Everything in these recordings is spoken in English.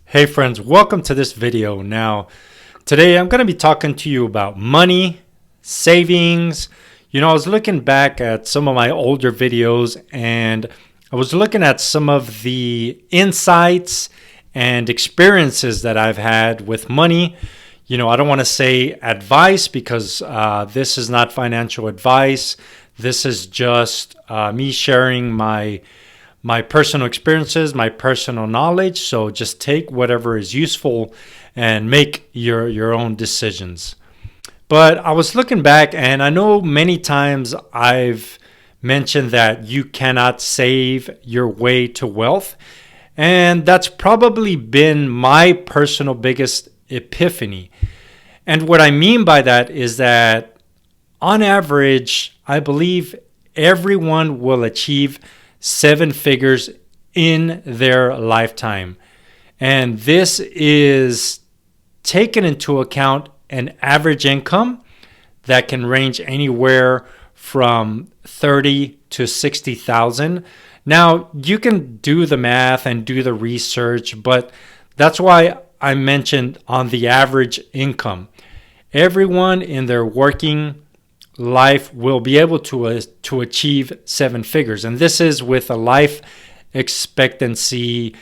Hey friends, welcome to this video. Now, today I'm going to be talking to you about money, savings. I was looking back at some of my older videos and I was looking at some of the insights and experiences that I've had with money. I don't want to say advice because this is not financial advice. This is just me sharing my personal experiences, my personal knowledge. So just take whatever is useful and make your own decisions. But I was looking back and I know many times I've mentioned that you cannot save your way to wealth. And that's probably been my personal biggest epiphany. And what I mean by that is that on average, I believe everyone will achieve 7 figures in their lifetime. And this is taken into account an average income that can range anywhere from 30 to 60,000. Now, you can do the math and do the research, but that's why I mentioned on the average income. Everyone in their working life will be able to achieve 7 figures, and this is with a life expectancy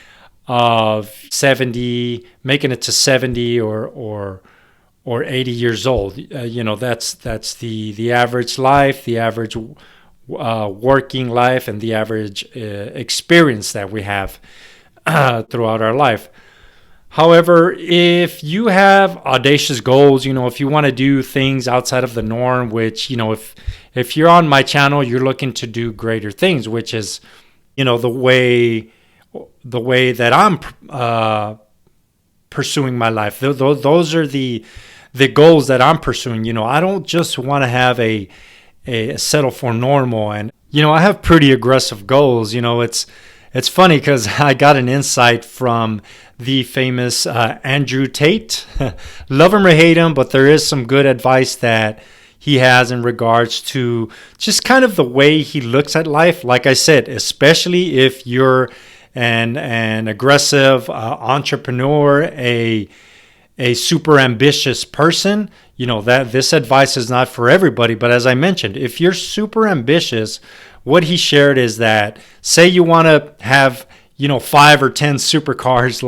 of 70, making it to 70 or 80 years old. That's the average life, the average working life, and the average experience that we have throughout our life. However, if you have audacious goals, if you want to do things outside of the norm, which, if you're on my channel, you're looking to do greater things, which is, the way that I'm pursuing my life. Those are the goals that I'm pursuing. I don't just want to have a settle for normal. And, I have pretty aggressive goals. It's funny because I got an insight from the famous Andrew Tate. Love him or hate him, but there is some good advice that he has in regards to just kind of the way he looks at life. Like I said, especially if you're an aggressive entrepreneur, a super ambitious person, that this advice is not for everybody. But as I mentioned, if you're super ambitious, what he shared is that, say you want to have 5 or 10 supercars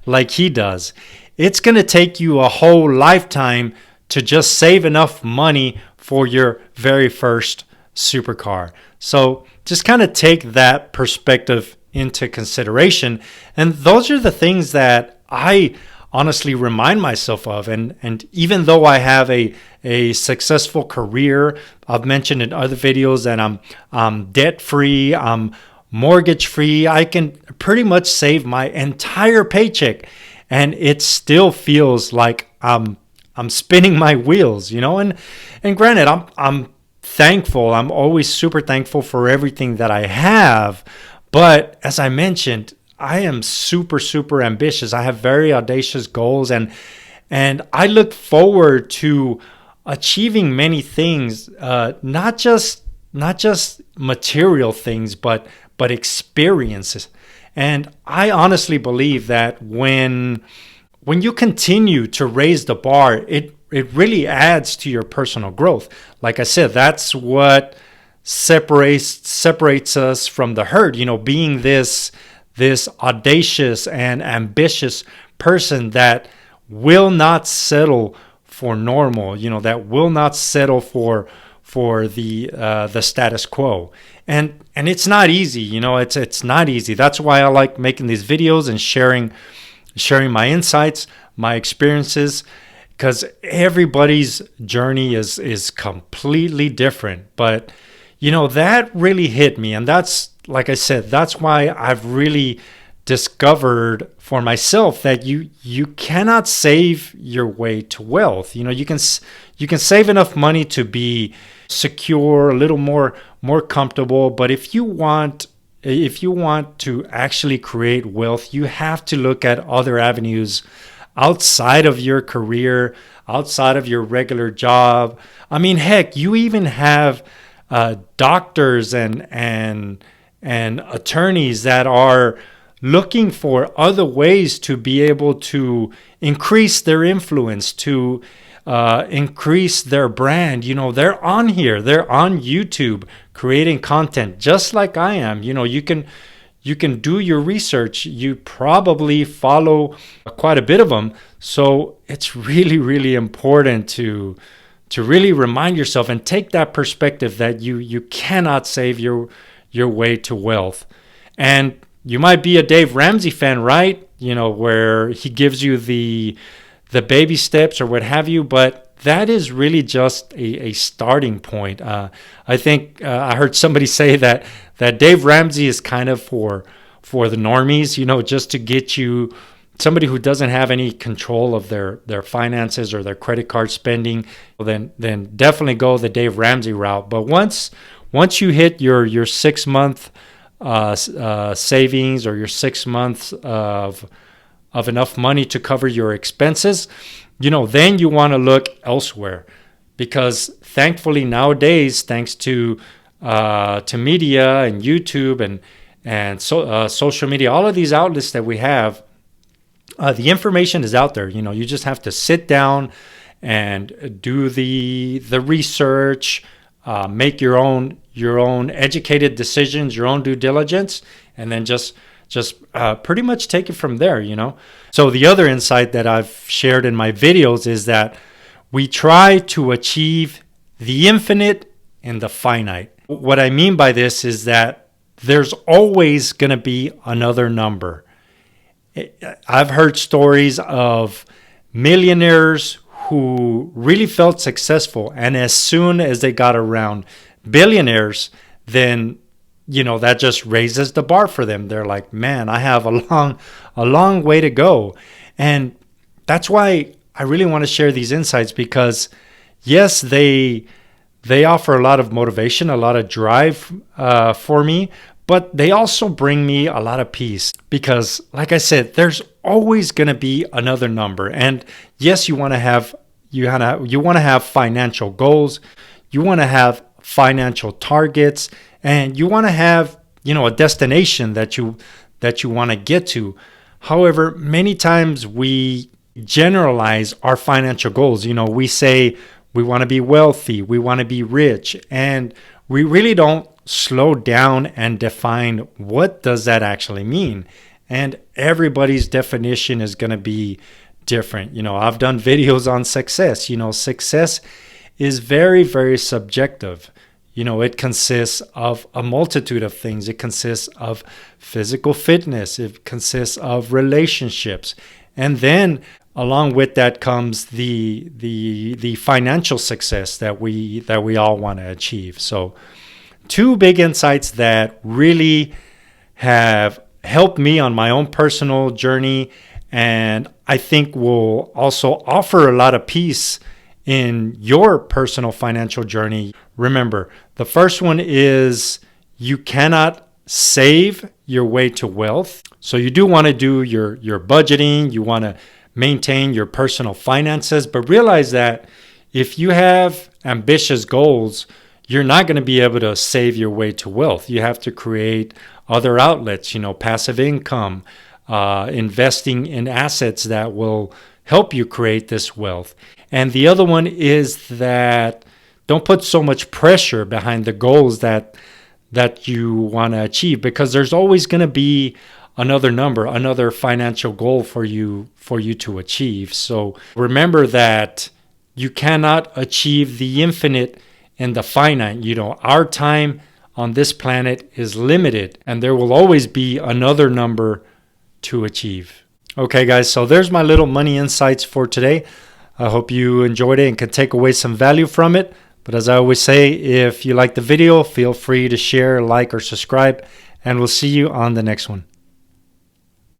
like he does, it's going to take you a whole lifetime to just save enough money for your very first supercar. So just kind of take that perspective into consideration. And those are the things that I honestly remind myself of. And even though I have a successful career, I've mentioned in other videos that I'm debt free, I'm mortgage free, I can pretty much save my entire paycheck and it still feels like I'm spinning my wheels, and granted, I'm thankful. I'm always super thankful for everything that I have. But as I mentioned, I am super, super ambitious. I have very audacious goals, and I look forward to achieving many things, not just material things, but experiences. And I honestly believe that when you continue to raise the bar, it really adds to your personal growth. Like I said, that's what separates us from the herd. Being this audacious and ambitious person that will not settle for normal, that will not settle for the status quo. And it's not easy, it's not easy. That's why I like making these videos and sharing my insights, my experiences, because everybody's journey is completely different. But that really hit me, and that's, like I said, that's why I've really discovered for myself that you cannot save your way to wealth. You can save enough money to be secure, a little more comfortable, but if you want to actually create wealth, you have to look at other avenues outside of your career, outside of your regular job. I mean, heck, you even have doctors and attorneys that are looking for other ways to be able to increase their influence, to increase their brand. They're on here, they're on YouTube creating content just like I am. You can do your research. You probably follow quite a bit of them. So it's really, really important to really remind yourself and take that perspective that you cannot save your way to wealth. And you might be a Dave Ramsey fan, right? Where he gives you the baby steps or what have you, but that is really just a starting point. I think I heard somebody say that Dave Ramsey is kind of for the normies, just to get you, somebody who doesn't have any control of their finances or their credit card spending. Then definitely go the Dave Ramsey route. But once you hit your 6 month savings, or your 6 months of enough money to cover your expenses, then you want to look elsewhere, because thankfully nowadays, thanks to media and YouTube and social media, all of these outlets that we have, the information is out there. You just have to sit down and do the research, make your own educated decisions, your own due diligence, and then just pretty much take it from there. So the other insight that I've shared in my videos is that we try to achieve the infinite in the finite. What I mean by this is that there's always going to be another number. I've heard stories of millionaires who really felt successful, and as soon as they got around billionaires, then that just raises the bar for them. They're like, man, I have a long way to go. And that's why I really want to share these insights, because yes, they offer a lot of motivation, a lot of drive for me, but they also bring me a lot of peace, because like I said, there's always going to be another number. And yes, you want to have financial goals, you want to have financial targets, and you want to have a destination that you want to get to. However, many times we generalize our financial goals. We say we want to be wealthy, we want to be rich, and we really don't slow down and define what does that actually mean. And everybody's definition is going to be different. I've done videos on success. Success is very, very subjective. It consists of a multitude of things. It consists of physical fitness. It consists of relationships. And then along with that comes the financial success that we all want to achieve. So two big insights that really have helped me on my own personal journey, and I think will also offer a lot of peace in your personal financial journey. Remember, the first one is you cannot save your way to wealth. So you do want to do your budgeting, you want to maintain your personal finances, but realize that if you have ambitious goals, you're not going to be able to save your way to wealth. You have to create other outlets, passive income, investing in assets that will help you create this wealth. And the other one is that don't put so much pressure behind the goals that you want to achieve, because there's always going to be another number, another financial goal for you to achieve. So remember that you cannot achieve the infinite in the finite. Our time on this planet is limited, and there will always be another number to achieve. Okay, guys, so there's my little money insights for today. I hope you enjoyed it and could take away some value from it. But as I always say, if you like the video, feel free to share, like, or subscribe, and we'll see you on the next one.